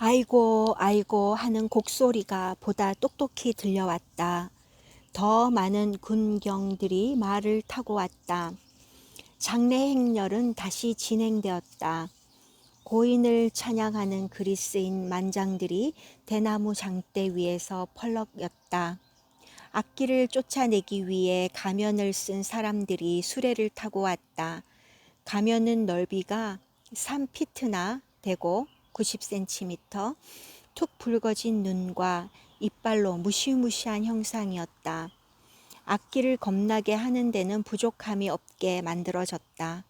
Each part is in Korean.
아이고 아이고 하는 곡소리가 보다 똑똑히 들려왔다. 더 많은 군경들이 말을 타고 왔다. 장례 행렬은 다시 진행되었다. 고인을 찬양하는 그리스인 만장들이 대나무 장대 위에서 펄럭였다. 악기를 쫓아내기 위해 가면을 쓴 사람들이 수레를 타고 왔다. 가면은 넓이가 3피트나 되고 90cm, 툭 붉어진 눈과 이빨로 무시무시한 형상이었다. 악기를 겁나게 하는 데는 부족함이 없게 만들어졌다.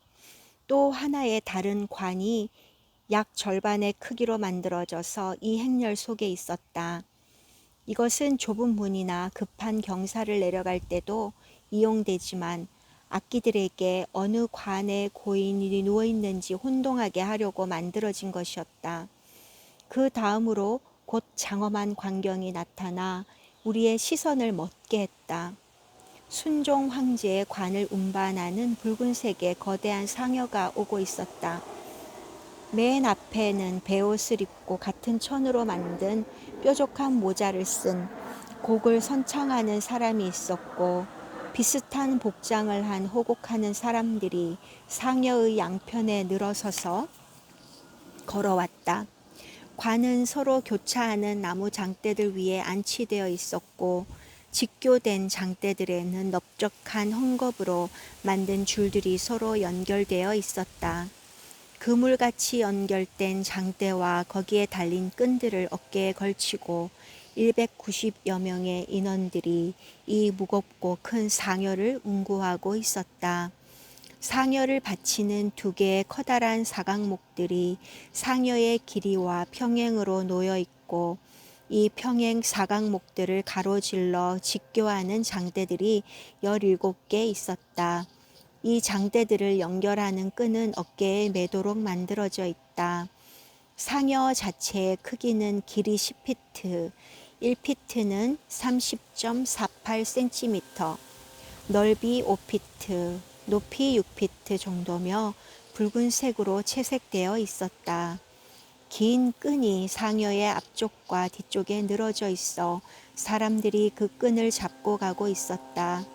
또 하나의 다른 관이 약 절반의 크기로 만들어져서 이 행렬 속에 있었다. 이것은 좁은 문이나 급한 경사를 내려갈 때도 이용되지만 악기들에게 어느 관에 고인이 누워있는지 혼동하게 하려고 만들어진 것이었다. 그 다음으로 곧 장엄한 광경이 나타나 우리의 시선을 멎게 했다. 순종 황제의 관을 운반하는 붉은색의 거대한 상여가 오고 있었다. 맨 앞에는 베옷을 입고 같은 천으로 만든 뾰족한 모자를 쓴 곡을 선창하는 사람이 있었고, 비슷한 복장을 한 호곡하는 사람들이 상여의 양편에 늘어서서 걸어왔다. 관은 서로 교차하는 나무 장대들 위에 안치되어 있었고, 직교된 장대들에는 넓적한 헝겊으로 만든 줄들이 서로 연결되어 있었다. 그물같이 연결된 장대와 거기에 달린 끈들을 어깨에 걸치고 190여 명의 인원들이 이 무겁고 큰 상여를 운구하고 있었다. 상여를 받치는 두 개의 커다란 사각목들이 상여의 길이와 평행으로 놓여 있고, 이 평행 사각목들을 가로질러 직교하는 장대들이 17개 있었다. 이 장대들을 연결하는 끈은 어깨에 매도록 만들어져 있다. 상여 자체의 크기는 길이 10피트, 1피트는 30.48cm, 넓이 5피트, 높이 6피트 정도며 붉은색으로 채색되어 있었다. 긴 끈이 상여의 앞쪽과 뒤쪽에 늘어져 있어 사람들이 그 끈을 잡고 가고 있었다.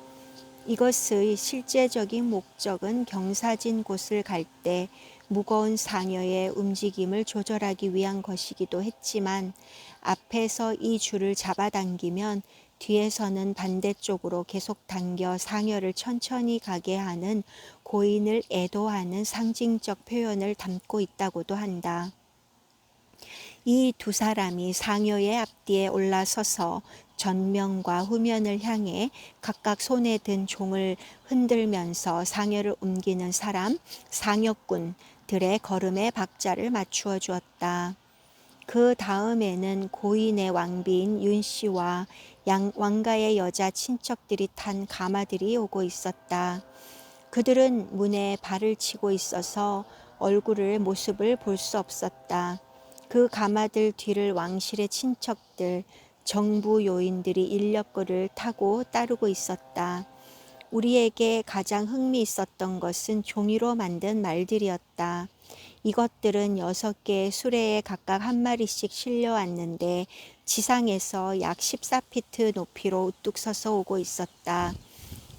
이것의 실제적인 목적은 경사진 곳을 갈 때 무거운 상여의 움직임을 조절하기 위한 것이기도 했지만, 앞에서 이 줄을 잡아당기면 뒤에서는 반대쪽으로 계속 당겨 상여를 천천히 가게 하는 고인을 애도하는 상징적 표현을 담고 있다고도 한다. 이 두 사람이 상여의 앞뒤에 올라서서 전면과 후면을 향해 각각 손에 든 종을 흔들면서 상여를 옮기는 사람, 상여꾼들의 걸음에 박자를 맞추어 주었다. 그 다음에는 고인의 왕비인 윤 씨와 왕가의 여자 친척들이 탄 가마들이 오고 있었다. 그들은 문에 발을 치고 있어서 얼굴을 모습을 볼 수 없었다. 그 가마들 뒤를 왕실의 친척들, 정부 요인들이 인력거를 타고 따르고 있었다. 우리에게 가장 흥미 있었던 것은 종이로 만든 말들이었다. 이것들은 6개의 수레에 각각 한 마리씩 실려왔는데 지상에서 약 14피트 높이로 우뚝 서서 오고 있었다.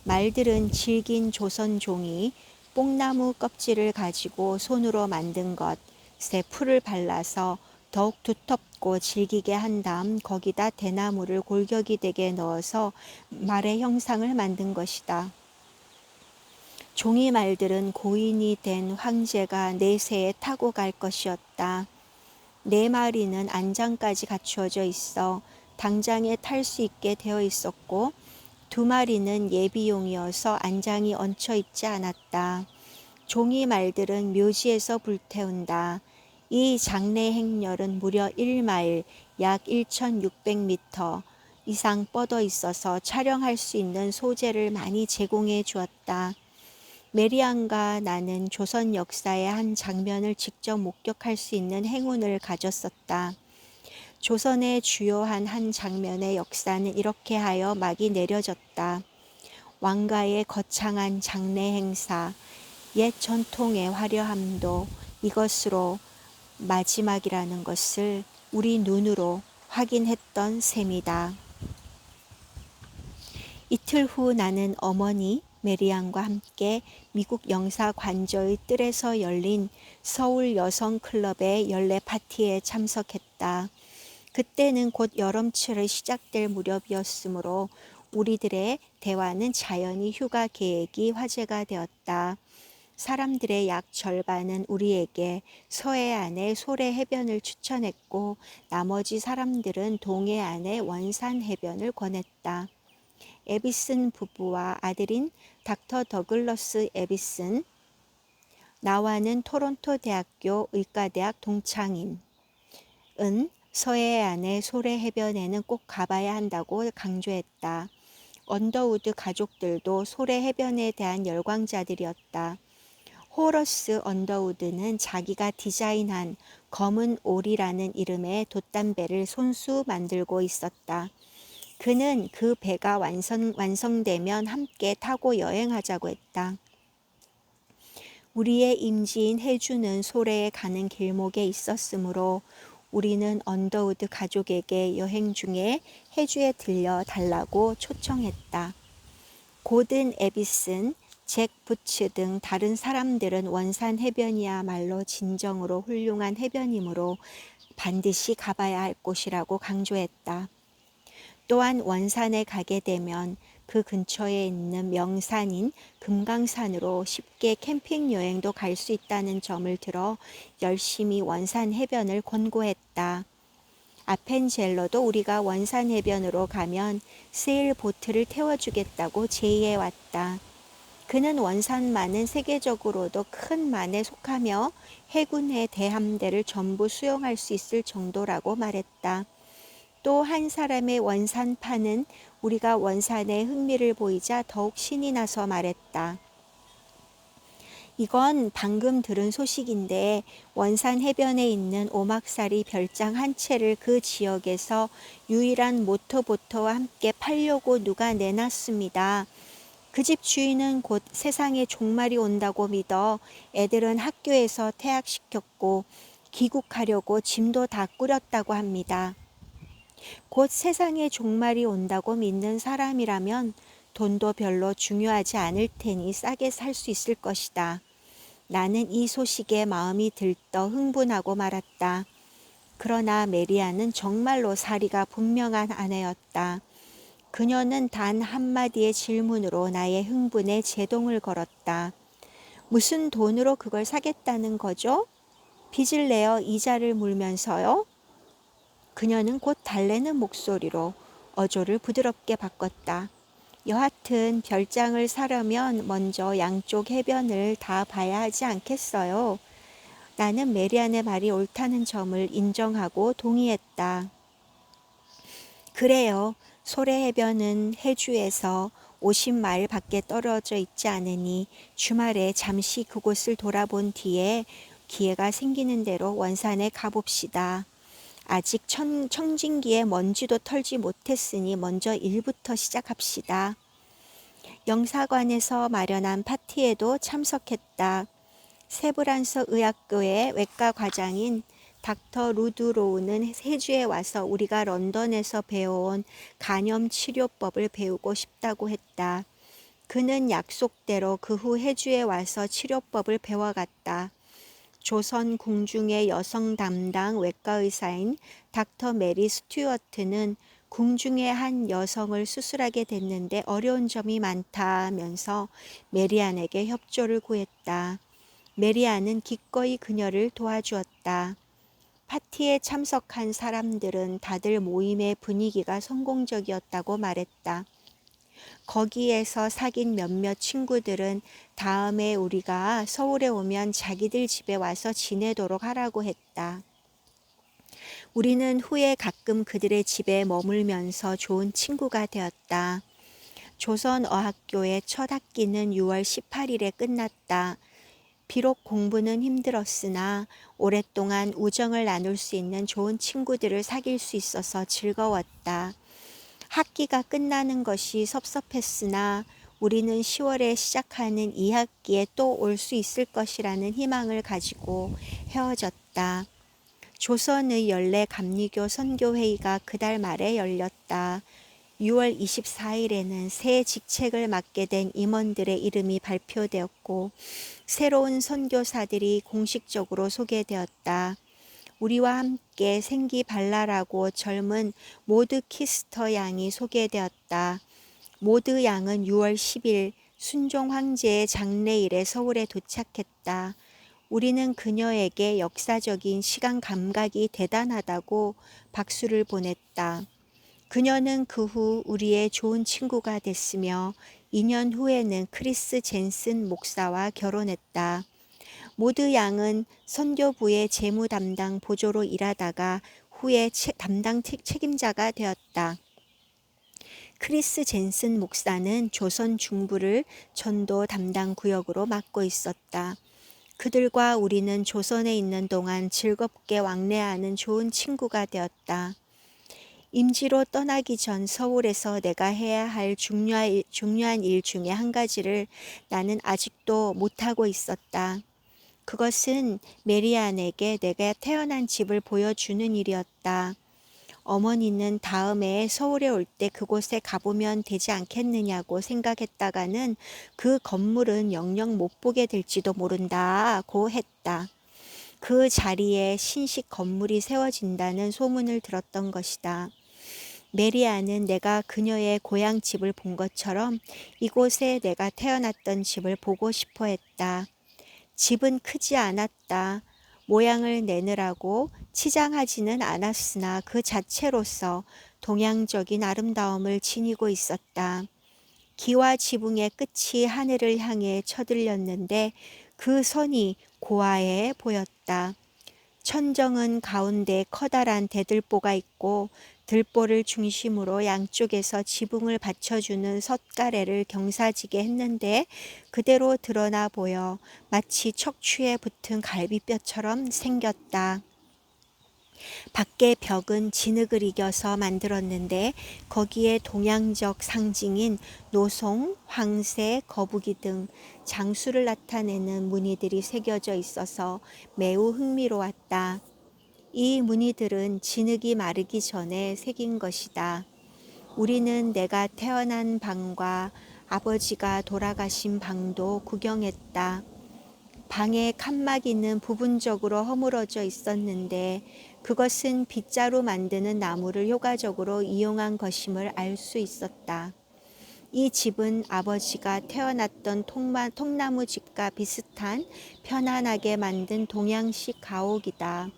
말들은 질긴 조선 종이 뽕나무 껍질을 가지고 손으로 만든 것에 풀을 발라서 더욱 두텁고 질기게 한 다음 거기다 대나무를 골격이 되게 넣어서 말의 형상을 만든 것이다. 종이 말들은 고인이 된 황제가 내새에 타고 갈 것이었다. 4마리는 안장까지 갖추어져 있어 당장에 탈 수 있게 되어 있었고, 2마리는 예비용이어서 안장이 얹혀 있지 않았다. 종이 말들은 묘지에서 불태운다. 이 장례 행렬은 무려 1마일, 약 1600m 이상 뻗어 있어서 촬영할 수 있는 소재를 많이 제공해 주었다. 메리안과 나는 조선 역사의 한 장면을 직접 목격할 수 있는 행운을 가졌었다. 조선의 주요한 한 장면의 역사는 이렇게 하여 막이 내려졌다. 왕가의 거창한 장례 행사, 옛 전통의 화려함도 이것으로 마지막이라는 것을 우리 눈으로 확인했던 셈이다. 이틀 후 나는 어머니 메리안과 함께 미국 영사 관저의 뜰에서 열린 서울 여성클럽의 연례 파티에 참석했다. 그때는 곧 여름철이 시작될 무렵이었으므로 우리들의 대화는 자연히 휴가 계획이 화제가 되었다. 사람들의 약 절반은 우리에게 서해안의 소래 해변을 추천했고 나머지 사람들은 동해안의 원산 해변을 권했다. 에비슨 부부와 아들인 닥터 더글러스 에비슨, 나와는 토론토 대학교 의과대학 동창인 은 서해안의 소래 해변에는 꼭 가봐야 한다고 강조했다. 언더우드 가족들도 소래 해변에 대한 열광자들이었다. 호러스 언더우드는 자기가 디자인한 검은 오리라는 이름의 돛담배를 손수 만들고 있었다. 그는 그 배가 완성되면 함께 타고 여행하자고 했다. 우리의 임지인 해주는 소래에 가는 길목에 있었으므로 우리는 언더우드 가족에게 여행 중에 해주에 들려 달라고 초청했다. 고든 에비슨, 잭 부츠 등 다른 사람들은 원산 해변이야말로 진정으로 훌륭한 해변이므로 반드시 가봐야 할 곳이라고 강조했다. 또한 원산에 가게 되면 그 근처에 있는 명산인 금강산으로 쉽게 캠핑 여행도 갈 수 있다는 점을 들어 열심히 원산 해변을 권고했다. 아펜젤러도 우리가 원산 해변으로 가면 세일보트를 태워주겠다고 제의해왔다. 그는 원산만은 세계적으로도 큰 만에 속하며 해군의 대함대를 전부 수용할 수 있을 정도라고 말했다. 또 한 사람의 원산파는 우리가 원산에 흥미를 보이자 더욱 신이 나서 말했다. 이건 방금 들은 소식인데 원산 해변에 있는 오막살이 별장 한 채를 그 지역에서 유일한 모터보트와 함께 팔려고 누가 내놨습니다. 그 집 주인은 곧 세상에 종말이 온다고 믿어 애들은 학교에서 퇴학시켰고 귀국하려고 짐도 다 꾸렸다고 합니다. 곧 세상에 종말이 온다고 믿는 사람이라면 돈도 별로 중요하지 않을 테니 싸게 살 수 있을 것이다. 나는 이 소식에 마음이 들떠 흥분하고 말았다. 그러나 메리아는 정말로 사리가 분명한 아내였다. 그녀는 단 한마디의 질문으로 나의 흥분에 제동을 걸었다. 무슨 돈으로 그걸 사겠다는 거죠? 빚을 내어 이자를 물면서요? 그녀는 곧 달래는 목소리로 어조를 부드럽게 바꿨다. 여하튼 별장을 사려면 먼저 양쪽 해변을 다 봐야 하지 않겠어요? 나는 메리안의 말이 옳다는 점을 인정하고 동의했다. 그래요. 소래 해변은 해주에서 50마일 밖에 떨어져 있지 않으니 주말에 잠시 그곳을 돌아본 뒤에 기회가 생기는 대로 원산에 가봅시다. 아직 청진기에 먼지도 털지 못했으니 먼저 일부터 시작합시다. 영사관에서 마련한 파티에도 참석했다. 세브란스 의학교의 외과 과장인 닥터 루드로우는 해주에 와서 우리가 런던에서 배워온 간염 치료법을 배우고 싶다고 했다. 그는 약속대로 그 후 해주에 와서 치료법을 배워갔다. 조선 궁중의 여성 담당 외과의사인 닥터 메리 스튜어트는 궁중의 한 여성을 수술하게 됐는데 어려운 점이 많다면서 메리안에게 협조를 구했다. 메리안은 기꺼이 그녀를 도와주었다. 파티에 참석한 사람들은 다들 모임의 분위기가 성공적이었다고 말했다. 거기에서 사귄 몇몇 친구들은 다음에 우리가 서울에 오면 자기들 집에 와서 지내도록 하라고 했다. 우리는 후에 가끔 그들의 집에 머물면서 좋은 친구가 되었다. 조선어학교의 첫 학기는 6월 18일에 끝났다. 비록 공부는 힘들었으나 오랫동안 우정을 나눌 수 있는 좋은 친구들을 사귈 수 있어서 즐거웠다. 학기가 끝나는 것이 섭섭했으나 우리는 10월에 시작하는 2학기에 또 올 수 있을 것이라는 희망을 가지고 헤어졌다. 조선의 연례 감리교 선교회의가 그달 말에 열렸다. 6월 24일에는 새 직책을 맡게 된 임원들의 이름이 발표되었고 새로운 선교사들이 공식적으로 소개되었다. 우리와 함께 생기발랄하고 젊은 모드 키스터 양이 소개되었다. 모드 양은 6월 10일 순종 황제의 장례일에 서울에 도착했다. 우리는 그녀에게 역사적인 시간 감각이 대단하다고 박수를 보냈다. 그녀는 그 후 우리의 좋은 친구가 됐으며 2년 후에는 크리스 젠슨 목사와 결혼했다. 모드 양은 선교부의 재무 담당 보조로 일하다가 후에 담당 책임자가 되었다. 크리스 젠슨 목사는 조선 중부를 전도 담당 구역으로 맡고 있었다. 그들과 우리는 조선에 있는 동안 즐겁게 왕래하는 좋은 친구가 되었다. 임지로 떠나기 전 서울에서 내가 해야 할 중요한 일 중에 한 가지를 나는 아직도 못하고 있었다. 그것은 메리안에게 내가 태어난 집을 보여주는 일이었다. 어머니는 다음에 서울에 올 때 그곳에 가보면 되지 않겠느냐고 생각했다가는 그 건물은 영영 못 보게 될지도 모른다고 했다. 그 자리에 신식 건물이 세워진다는 소문을 들었던 것이다. 메리아는 내가 그녀의 고향 집을 본 것처럼 이곳에 내가 태어났던 집을 보고 싶어 했다. 집은 크지 않았다. 모양을 내느라고 치장하지는 않았으나 그 자체로서 동양적인 아름다움을 지니고 있었다. 기와 지붕의 끝이 하늘을 향해 쳐들렸는데 그 선이 고와해 보였다. 천정은 가운데 커다란 대들보가 있고 들보를 중심으로 양쪽에서 지붕을 받쳐주는 섰가래를 경사지게 했는데 그대로 드러나 보여 마치 척추에 붙은 갈비뼈처럼 생겼다. 밖의 벽은 진흙을 이겨서 만들었는데 거기에 동양적 상징인 노송, 황새, 거북이 등 장수를 나타내는 무늬들이 새겨져 있어서 매우 흥미로웠다. 이 무늬들은 진흙이 마르기 전에 새긴 것이다. 우리는 내가 태어난 방과 아버지가 돌아가신 방도 구경했다. 방에 칸막이는 부분적으로 허물어져 있었는데 그것은 빗자루 만드는 나무를 효과적으로 이용한 것임을 알 수 있었다. 이 집은 아버지가 태어났던 통나무 집과 비슷한 편안하게 만든 동양식 가옥이다.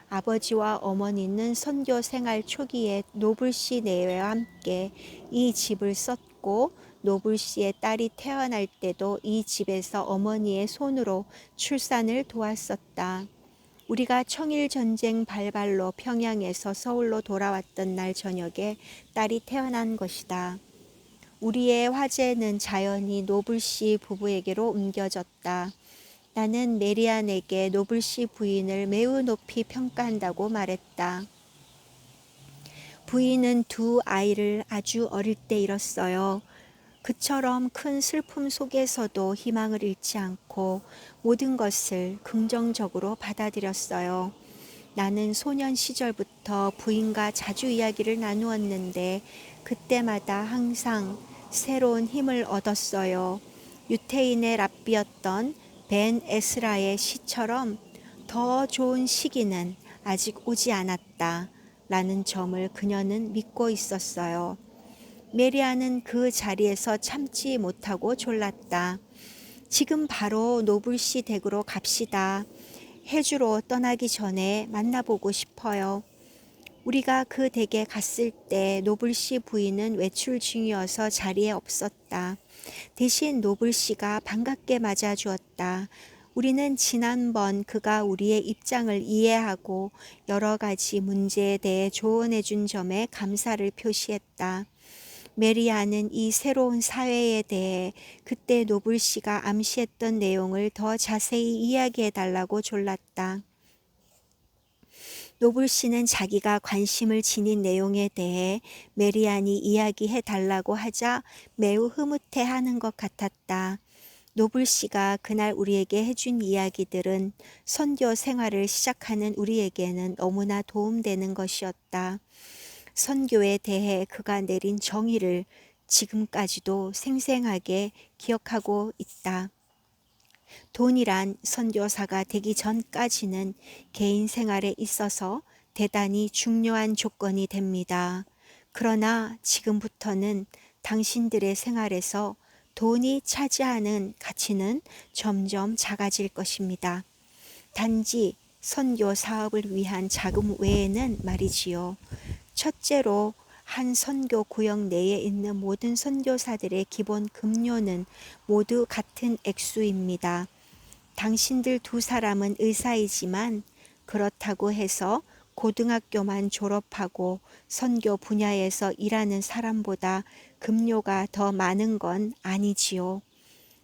아버지와 어머니는 선교 생활 초기에 노블씨 내외와 함께 이 집을 썼고 노블씨의 딸이 태어날 때도 이 집에서 어머니의 손으로 출산을 도왔었다. 우리가 청일전쟁 발발로 평양에서 서울로 돌아왔던 날 저녁에 딸이 태어난 것이다. 우리의 화제는 자연히 노블씨 부부에게로 옮겨졌다. 나는 메리안에게 노블씨 부인을 매우 높이 평가한다고 말했다. 부인은 두 아이를 아주 어릴 때 잃었어요. 그처럼 큰 슬픔 속에서도 희망을 잃지 않고 모든 것을 긍정적으로 받아들였어요. 나는 소년 시절부터 부인과 자주 이야기를 나누었는데 그때마다 항상 새로운 힘을 얻었어요. 유태인의 랍비였던 벤 에스라의 시처럼 더 좋은 시기는 아직 오지 않았다 라는 점을 그녀는 믿고 있었어요. 메리아는 그 자리에서 참지 못하고 졸랐다. 지금 바로 노블씨 댁으로 갑시다. 해주로 떠나기 전에 만나보고 싶어요. 우리가 그 댁에 갔을 때 노블씨 부인은 외출 중이어서 자리에 없었다. 대신 노블씨가 반갑게 맞아주었다. 우리는 지난번 그가 우리의 입장을 이해하고 여러 가지 문제에 대해 조언해 준 점에 감사를 표시했다. 메리아는 이 새로운 사회에 대해 그때 노블씨가 암시했던 내용을 더 자세히 이야기해 달라고 졸랐다. 노블씨는 자기가 관심을 지닌 내용에 대해 메리안이 이야기해 달라고 하자 매우 흐뭇해하는 것 같았다. 노블 씨가 그날 우리에게 해준 이야기들은 선교 생활을 시작하는 우리에게는 너무나 도움되는 것이었다. 선교에 대해 그가 내린 정의를 지금까지도 생생하게 기억하고 있다. 돈이란 선교사가 되기 전까지는 개인 생활에 있어서 대단히 중요한 조건이 됩니다. 그러나 지금부터는 당신들의 생활에서 돈이 차지하는 가치는 점점 작아질 것입니다. 단지 선교 사업을 위한 자금 외에는 말이지요. 첫째로 한 선교 구역 내에 있는 모든 선교사들의 기본 급료는 모두 같은 액수입니다. 당신들 두 사람은 의사이지만 그렇다고 해서 고등학교만 졸업하고 선교 분야에서 일하는 사람보다 급료가 더 많은 건 아니지요.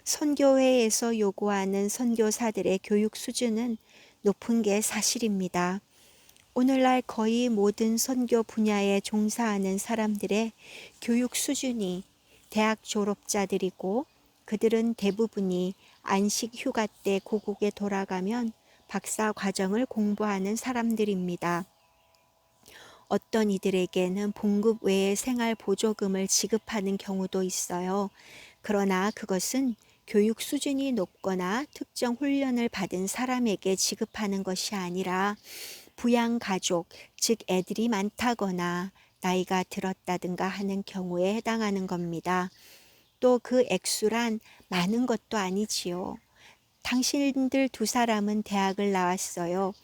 선교회에서 요구하는 선교사들의 교육 수준은 높은 게 사실입니다. 오늘날 거의 모든 선교 분야에 종사하는 사람들의 교육 수준이 대학 졸업자들이고 그들은 대부분이 안식 휴가 때 고국에 돌아가면 박사 과정을 공부하는 사람들입니다. 어떤 이들에게는 봉급 외에 생활 보조금을 지급하는 경우도 있어요. 그러나 그것은 교육 수준이 높거나 특정 훈련을 받은 사람에게 지급하는 것이 아니라 부양가족, 즉 애들이 많다거나 나이가 들었다든가 하는 경우에 해당하는 겁니다. 또 그 액수란 많은 것도 아니지요. 당신들 두 사람은 대학을 나왔어요.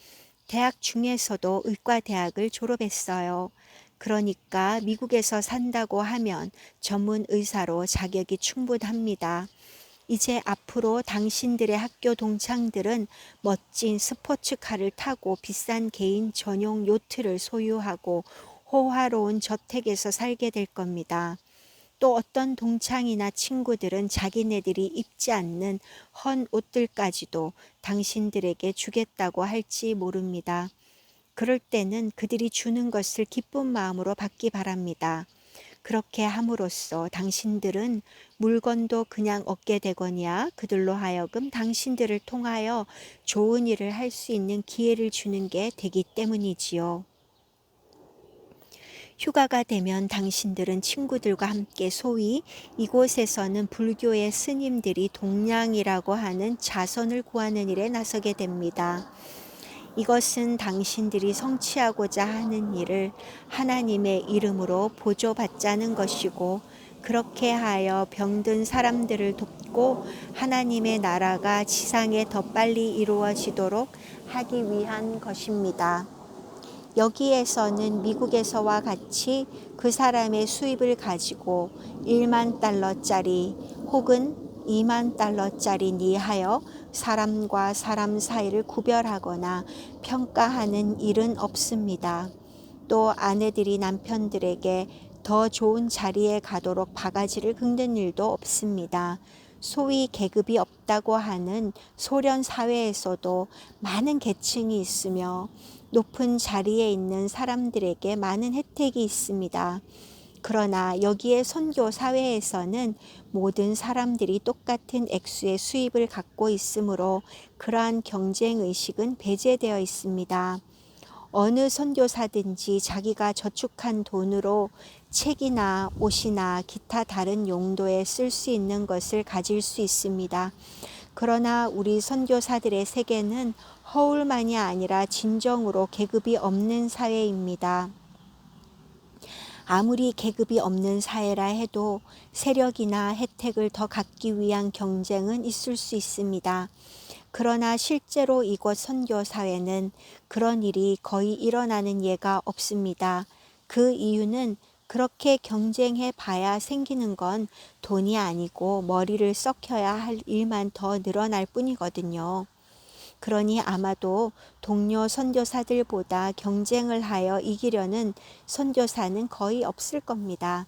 대학 중에서도 의과대학을 졸업했어요. 그러니까 미국에서 산다고 하면 전문 의사로 자격이 충분합니다. 이제 앞으로 당신들의 학교 동창들은 멋진 스포츠카를 타고 비싼 개인 전용 요트를 소유하고 호화로운 저택에서 살게 될 겁니다. 또 어떤 동창이나 친구들은 자기네들이 입지 않는 헌 옷들까지도 당신들에게 주겠다고 할지 모릅니다. 그럴 때는 그들이 주는 것을 기쁜 마음으로 받기 바랍니다. 그렇게 함으로써 당신들은 물건도 그냥 얻게 되거니와 그들로 하여금 당신들을 통하여 좋은 일을 할 수 있는 기회를 주는 게 되기 때문이지요. 휴가가 되면 당신들은 친구들과 함께 소위 이곳에서는 불교의 스님들이 동량이라고 하는 자선을 구하는 일에 나서게 됩니다. 이것은 당신들이 성취하고자 하는 일을 하나님의 이름으로 보조받자는 것이고 그렇게 하여 병든 사람들을 돕고 하나님의 나라가 지상에 더 빨리 이루어지도록 하기 위한 것입니다. 여기에서는 미국에서와 같이 그 사람의 수입을 가지고 1만 달러짜리 혹은 2만 달러짜리니 하여 사람과 사람 사이를 구별하거나 평가하는 일은 없습니다. 또 아내들이 남편들에게 더 좋은 자리에 가도록 바가지를 긁는 일도 없습니다. 소위 계급이 없다고 하는 소련 사회에서도 많은 계층이 있으며 높은 자리에 있는 사람들에게 많은 혜택이 있습니다. 그러나 여기에 선교 사회에서는 모든 사람들이 똑같은 액수의 수입을 갖고 있으므로 그러한 경쟁 의식은 배제되어 있습니다. 어느 선교사든지 자기가 저축한 돈으로 책이나 옷이나 기타 다른 용도에 쓸 수 있는 것을 가질 수 있습니다. 그러나 우리 선교사들의 세계는 허울만이 아니라 진정으로 계급이 없는 사회입니다. 아무리 계급이 없는 사회라 해도 세력이나 혜택을 더 갖기 위한 경쟁은 있을 수 있습니다. 그러나 실제로 이곳 선교사회는 그런 일이 거의 일어나는 예가 없습니다. 그 이유는 그렇게 경쟁해 봐야 생기는 건 돈이 아니고 머리를 썩혀야 할 일만 더 늘어날 뿐이거든요. 그러니 아마도 동료 선교사들보다 경쟁을 하여 이기려는 선교사는 거의 없을 겁니다.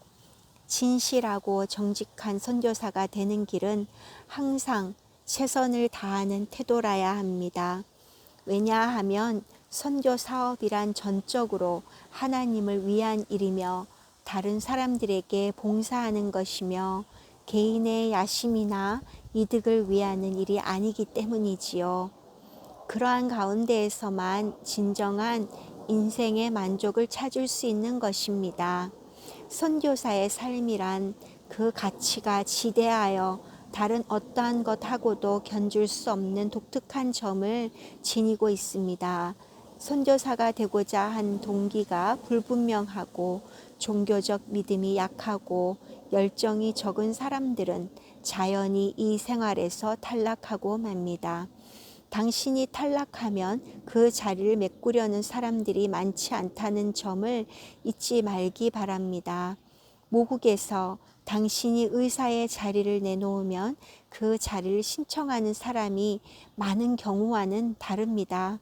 진실하고 정직한 선교사가 되는 길은 항상 최선을 다하는 태도라야 합니다. 왜냐하면 선교 사업이란 전적으로 하나님을 위한 일이며 다른 사람들에게 봉사하는 것이며 개인의 야심이나 이득을 위하는 일이 아니기 때문이지요. 그러한 가운데에서만 진정한 인생의 만족을 찾을 수 있는 것입니다. 선교사의 삶이란 그 가치가 지대하여 다른 어떠한 것하고도 견줄 수 없는 독특한 점을 지니고 있습니다. 선교사가 되고자 한 동기가 불분명하고 종교적 믿음이 약하고 열정이 적은 사람들은 자연히 이 생활에서 탈락하고 맙니다. 당신이 탈락하면 그 자리를 메꾸려는 사람들이 많지 않다는 점을 잊지 말기 바랍니다. 모국에서 당신이 의사의 자리를 내놓으면 그 자리를 신청하는 사람이 많은 경우와는 다릅니다.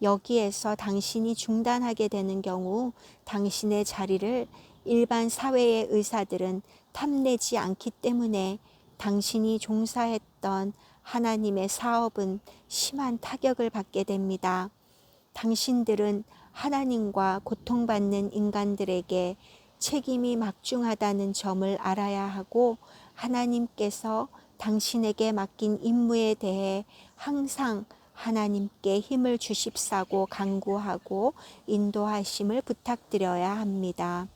여기에서 당신이 중단하게 되는 경우 당신의 자리를 일반 사회의 의사들은 탐내지 않기 때문에 당신이 종사했던 하나님의 사업은 심한 타격을 받게 됩니다. 당신들은 하나님과 고통받는 인간들에게 책임이 막중하다는 점을 알아야 하고 하나님께서 당신에게 맡긴 임무에 대해 항상 하나님께 힘을 주십사고 간구하고 인도하심을 부탁드려야 합니다.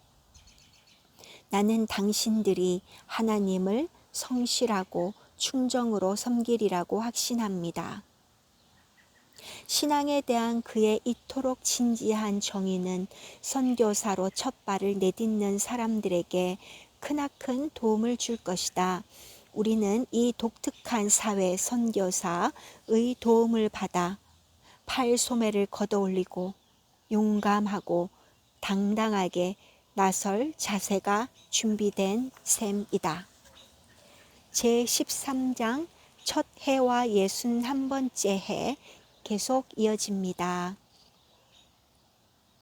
나는 당신들이 하나님을 성실하고 충정으로 섬기리라고 확신합니다. 신앙에 대한 그의 이토록 진지한 정의는 선교사로 첫 발을 내딛는 사람들에게 크나큰 도움을 줄 것이다. 우리는 이 독특한 사회 선교사의 도움을 받아 팔소매를 걷어올리고 용감하고 당당하게 나설 자세가 준비된 셈이다. 제13장 첫 해와 61번째 해 계속 이어집니다.